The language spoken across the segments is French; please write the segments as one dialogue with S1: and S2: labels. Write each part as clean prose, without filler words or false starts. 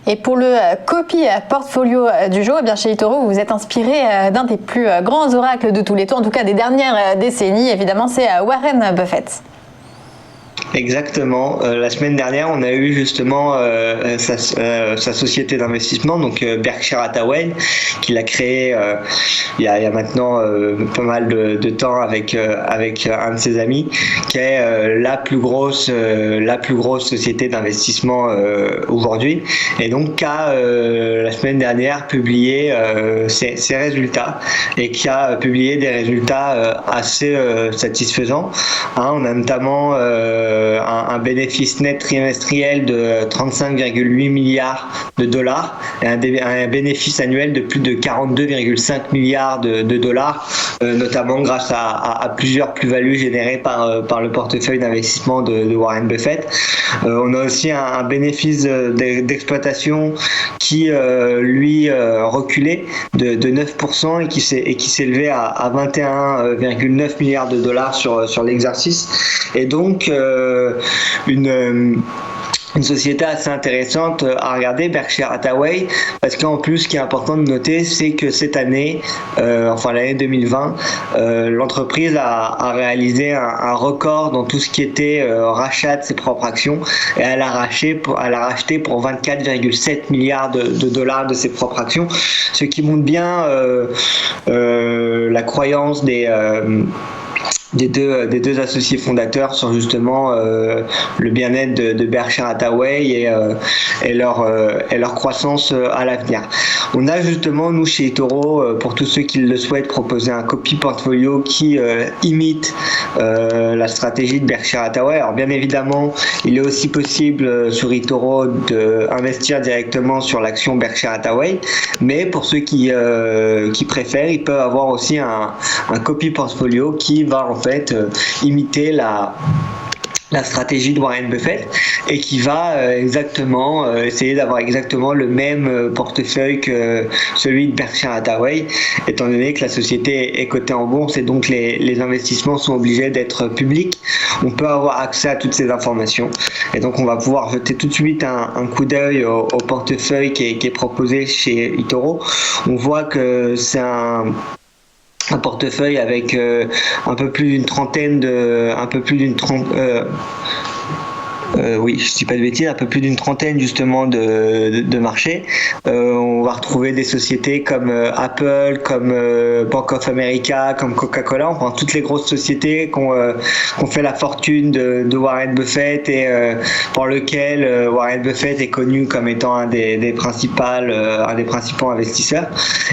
S1: Et pour le copy portfolio du jour, eh bien chez eToro, vous vous êtes inspiré d'un des plus grands oracles de tous les temps, en tout cas des dernières décennies. Évidemment, c'est Warren Buffett.
S2: Exactement. La semaine dernière, on a eu justement sa société d'investissement, donc Berkshire Hathaway, qu'il a créé il y a maintenant pas mal de temps avec un de ses amis, qui est la plus grosse société d'investissement aujourd'hui, et donc qui a la semaine dernière publié ses résultats, et qui a publié des résultats assez satisfaisants. On a notamment un bénéfice net trimestriel de 35,8 milliards de dollars et un bénéfice annuel de plus de 42,5 milliards de dollars, notamment grâce à plusieurs plus-values générées par le portefeuille d'investissement de Warren Buffett. On a aussi un bénéfice d'exploitation qui lui reculait de 9% et qui s'élevait à 21,9 milliards de dollars sur l'exercice. Et donc une société assez intéressante à regarder, Berkshire Hathaway, parce qu'en plus, ce qui est important de noter, c'est que cette année, l'année 2020, l'entreprise a réalisé un record dans tout ce qui était rachat de ses propres actions, et elle a racheté pour 24,7 milliards de dollars de ses propres actions, ce qui montre bien la croyance des deux associés fondateurs sur justement le bien-être de Berkshire Hathaway et leur croissance à l'avenir. On a justement, nous chez eToro, pour tous ceux qui le souhaitent, proposé un copy portfolio qui imite la stratégie de Berkshire Hathaway. Alors bien évidemment, il est aussi possible sur eToro d'investir directement sur l'action Berkshire Hathaway, mais pour ceux qui préfèrent, ils peuvent avoir aussi un copy portfolio qui va en fait imiter la stratégie de Warren Buffett et qui va essayer d'avoir exactement le même portefeuille que celui de Berkshire Hathaway, étant donné que la société est cotée en bourse et donc les investissements sont obligés d'être publics. On peut avoir accès à toutes ces informations et donc on va pouvoir jeter tout de suite un coup d'œil au portefeuille qui est proposé chez eToro. On voit que c'est un portefeuille avec un peu plus d'une trentaine justement de marchés. On va retrouver des sociétés comme Apple, comme Bank of America, comme Coca-Cola, enfin toutes les grosses sociétés qui ont fait la fortune de Warren Buffett et pour lequel Warren Buffett est connu comme étant un des principaux investisseurs.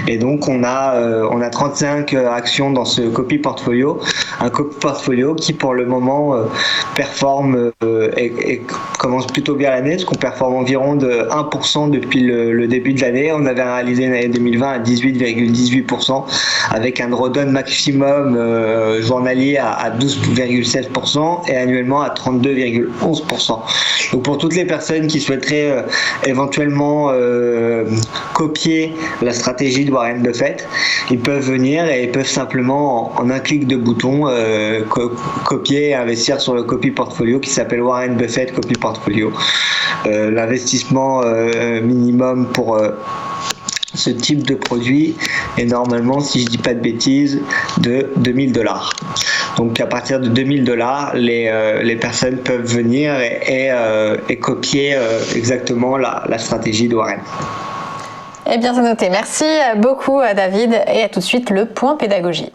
S2: Et donc on a 35 actions dans ce copy portfolio, un copy portfolio qui pour le moment performe et commence plutôt bien l'année, parce qu'on performe environ de 1% depuis le début de l'année. On avait réalisé une année 2020 à 18,18% avec un drawdown maximum journalier à 12,16% et annuellement à 32,11%. Donc pour toutes les personnes qui souhaiteraient éventuellement copier la stratégie de Warren Buffett, ils peuvent venir et ils peuvent simplement en un clic de bouton copier et investir sur le copy portfolio qui s'appelle Warren Buffett Copy Portfolio. L'investissement minimum pour ce type de produit est normalement, si je dis pas de bêtises, de $2000. Donc à partir de $2000, les personnes peuvent venir et copier exactement la stratégie de Warren.
S1: Eh bien, c'est noté. Merci beaucoup, David. Et à tout de suite, le point pédagogie.